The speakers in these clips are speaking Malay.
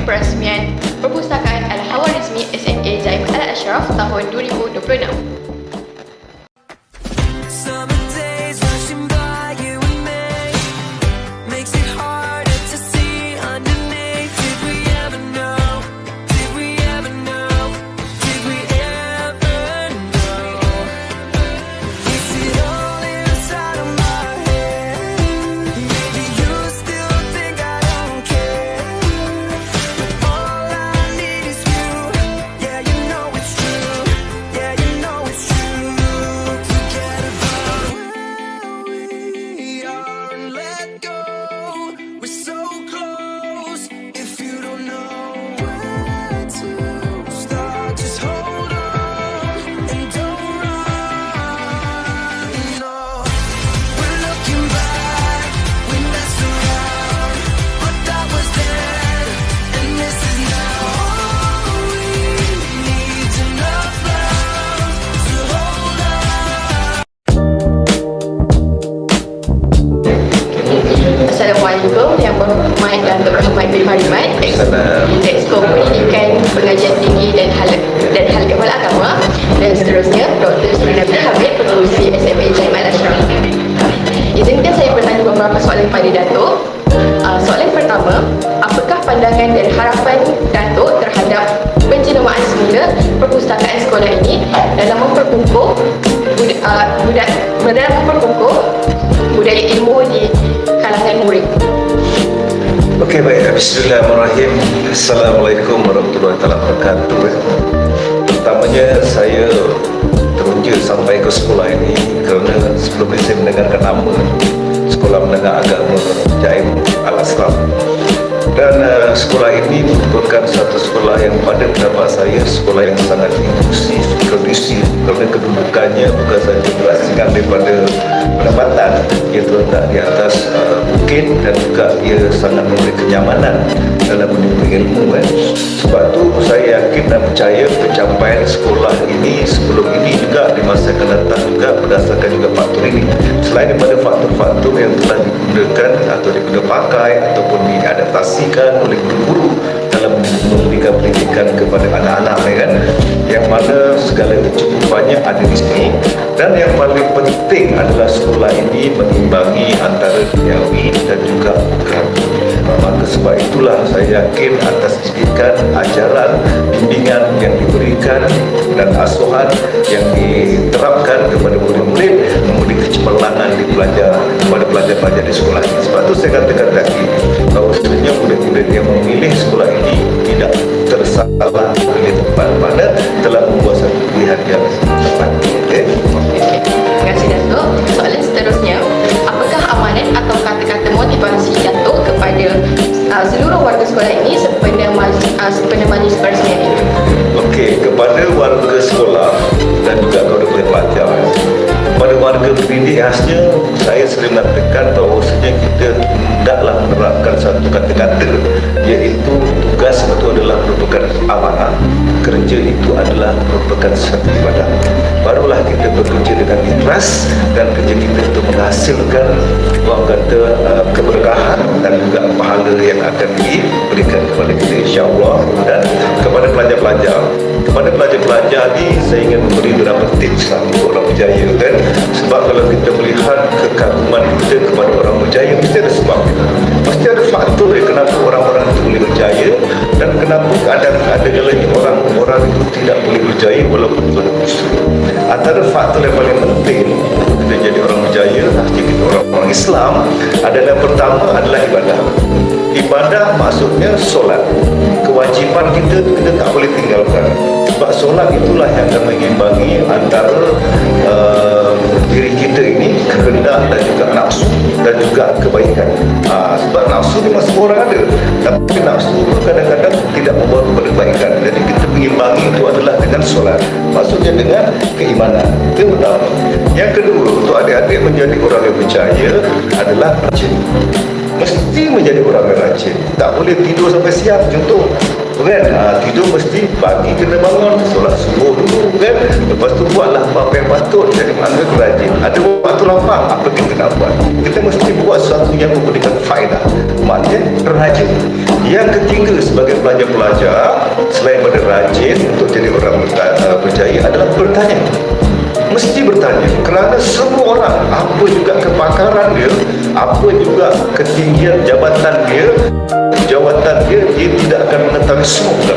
peresmian Perpustakaan Al-Khawarizmi SMA Zaiman Al-Ashraf tahun 2026. Summer days rushing by you and me makes it harder to see underneath. Did we ever know? Did we ever know? Did we ever know? Is it all inside of my head? Maybe you still think I don't care, but all I need is you. Yeah, you know it's true. Yeah, you know it's true. Forget about where we are and let go. We're so close. If you don't know where to start, just hold on and don't run. No, we're looking back. We messed around, but that was then, and this is now. All we need is enough love to hold on. Assalamualaikum Yang Berhormat dan Terhormat bin Harimat Exco Pendidikan Pengajian Tinggi dan Hal Kepala Agama dan seterusnya Dr. Sri Nabi Hamid Pengerusi SMA Zaiman Al-Ashraf. Izinkan saya bertanya beberapa soalan pada Datuk. Soalan pertama, apakah pandangan dan harapan Datuk terhadap penjenamaan semula perpustakaan sekolah ini dalam memperkukuh budaya ilmu di kalangan murid? Okey, baik. Bismillahirrahmanirrahim. Assalamualaikum warahmatullahi wabarakatuh. Pertamanya saya teruja sampai ke sekolah ini kerana sebelum ini saya mendengarkan nama Sekolah Menengah Agama Jaim Al-Ashraf, dan sekolah ini merupakan satu sekolah yang pada pendapat saya sekolah yang sangat inklusif, kondusif, kerana kedudukannya bukan sahaja berasaskan daripada pendapatan, ia terletak di atas bukit, dan juga ia sangat memberi kenyamanan dalam menuntut ilmu kan. Sebab tu saya yakin dan percaya pencapaian sekolah ini sebelum ini juga di masa akan datang juga berdasarkan juga faktor ini. Selain daripada faktor-faktor yang telah digunakan atau digunakan pakai ataupun diadaptasikan oleh guru-guru dalam memberikan pendidikan kepada anak-anak kan, yang mana segala kecukupannya ada di sini, dan yang paling penting adalah sekolah ini mengimbangi antara duniawi dan juga agama. Maka sebab itulah saya yakin atas didikan, ajaran, bimbingan yang diberikan dan asuhan yang diterapkan kepada murid-murid memberi kecemerlangan di kepada pelajar-pelajar di sekolah ini. Sebab itu saya katakan tadi bahawa sebenarnya murid-murid yang memilih sekolah ini tidak tersalah pilih tempat, mana telah membuat satu pilihan yang tepat. Okay. Terima kasih Datuk. Soalan seterusnya, apakah amanat atau kata-kata motivasi Datuk kepada seluruh warga sekolah ini sempena majlis peresmian ini? Okey, kepada warga sekolah dan juga kepada pelajar, kepada warga pendidik khasnya, saya sering mengatakan bahawa kita hendaklah menerapkan satu kata-kata, iaitu tugas itu adalah merupakan amanah, kerja itu adalah merupakan satu ibadah. Barulah kita bekerja dengan ikhlas dan kerja kita itu menghasilkan keberkahan dan juga pahala yang akan diberikan kepada kita, insya-Allah. Dan kepada pelajar-pelajar ni saya ingin memberi beberapa tips untuk orang berjaya kan. Sebab kalau kita melihat kekaguman kita kepada orang berjaya, mesti ada sebab, mesti ada faktor kenapa orang-orang itu boleh berjaya, dan kenapa ada lagi orang-orang itu tidak boleh berjaya walaupun itu ada musuh. Antara faktor yang paling penting kita jadi orang berjaya, kita orang Islam, adalah yang pertama adalah ibadah. Ibadah maksudnya solat. Kewajipan kita tak boleh tinggalkan. Sebab solat itulah yang akan mengimbangi antara diri kita ini, kehendak dan juga nafsu dan juga kebaikan. Sebab nafsu memang semua orang ada, tapi nafsu kadang-kadang tidak membawa kepada kebaikan. Jadi kita mengimbangi itu adalah dengan solat, maksudnya dengan keimanan. Itu pertama. Yang kedua, untuk adik-adik menjadi orang yang percaya adalah rajin. Mesti menjadi orang yang rajin. Tak boleh tidur sampai siang, contoh kan. Tidur mesti pagi kena bangun, solat subuh dulu kan, lepas tu buatlah apa yang patut. Jadi mana rajin. Ada waktu lapang, apa kita nak buat, kita mesti buat sesuatu yang memberikan faedah, maknanya rajin. Yang ketiga, sebagai pelajar-pelajar, selain pada rajin untuk jadi orang berjaya adalah bertanya. Mesti bertanya, kerana semua orang, apa juga kepakaran dia, apa juga ketinggian jabatan dia, dia tidak akan mengetahui semua.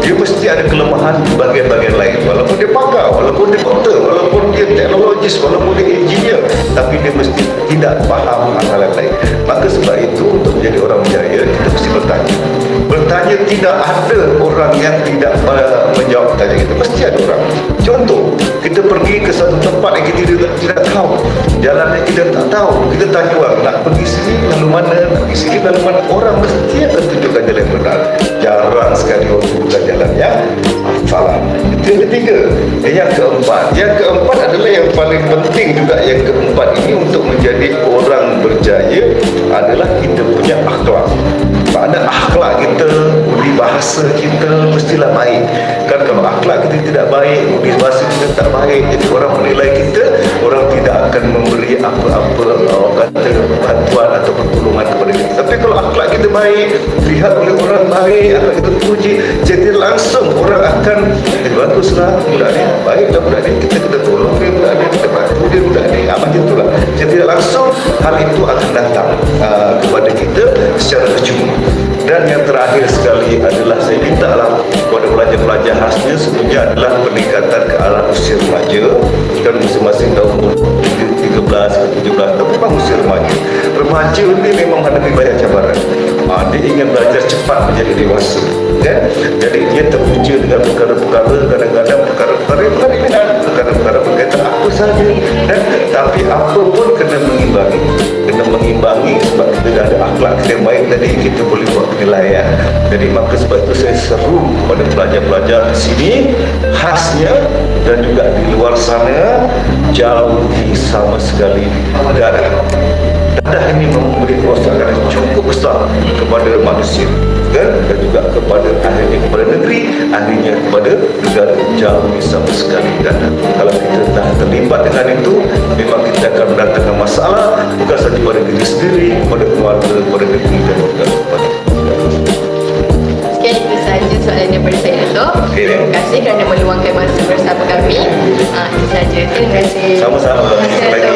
Dia mesti ada kelemahan di bahagian-bahagian lain. Walaupun dia pakar, walaupun dia doktor, walaupun dia teknologis, walaupun dia engineer, tapi dia mesti tidak faham hal-hal lain. Maka sebab itu, untuk menjadi orang berjaya, kita mesti bertanya. Bertanya, tidak ada orang yang tidak menjawab tanya kita. Mesti ada orang. Contoh, kita pergi ke satu tempat yang kita tidak tahu, jalannya kita tak tahu, kita tanya orang, nak pergi sini lalu mana, nak pergi sini lalu mana. Orang mesti akan tunjukkan jalan yang benar. Jarang sekali orang tunjukkan jalan yang salah. Itu yang ketiga. Yang keempat adalah yang paling penting juga. Yang keempat ini untuk menjadi orang berjaya adalah kita punya akhlak. Pada akhlak kita, budi bahasa kita mestilah baik. Kan kalau akhlak kita tidak baik, budi bahasa kita tak baik, jadi orang menilai kita, orang tidak akan memberi apa-apa kata bantuan atau pertolongan kepada kita. Tapi kalau akhlak kita baik, lihat oleh orang baik, akhlak kita puji, jadi langsung orang akan baguslah budak ni, baiklah budak ni, kita tolong dia budak ni, kita bantu dia budak ni, macam itulah. Jadi langsung hal itu akan datang kepada kita secara percuma. Dan yang terakhir sekali adalah saya mintalah kepada pelajar-pelajar khasnya sebenarnya adalah peningkatan ke arah usia remaja, dan masing-masing tahun 13 ke 17 tapi memang usia remaja. Remaja ini memang menghadapi banyak cabaran. Dia ingin belajar cepat menjadi dewasa, kan? Jadi dia terpunca dengan perkara-perkara, kadang-kadang perkara-perkara yang bukan minat, perkara-perkara berkaitan apa saja, dan tapi apa pun kena mengimbangi sebab kita dah ada akhlak kita yang baik tadi, kita boleh buat penilaian. Jadi maka sebab itu saya seru kepada pelajar-pelajar di sini khasnya dan juga di luar sana, jauhi sama sekali dadah ini memberi kerosakan yang cukup besar kepada manusia, dan juga kepada akhirnya kepada negeri, akhirnya kepada negara. Jauhi sama sekali dadah. Kalau kita dah terlibat dengan itu, memang kita akan mendatangkan masalah bukan sahaja pada diri sendiri, kepada keluarga, kepada negeri, dan juga kepada Sekian itu sahaja soalan daripada saya, Dato'. Terima kasih kerana meluangkan masa bersama kami. Itu sahaja. Terima kasih. sama-sama. Terima kasih, Dato'.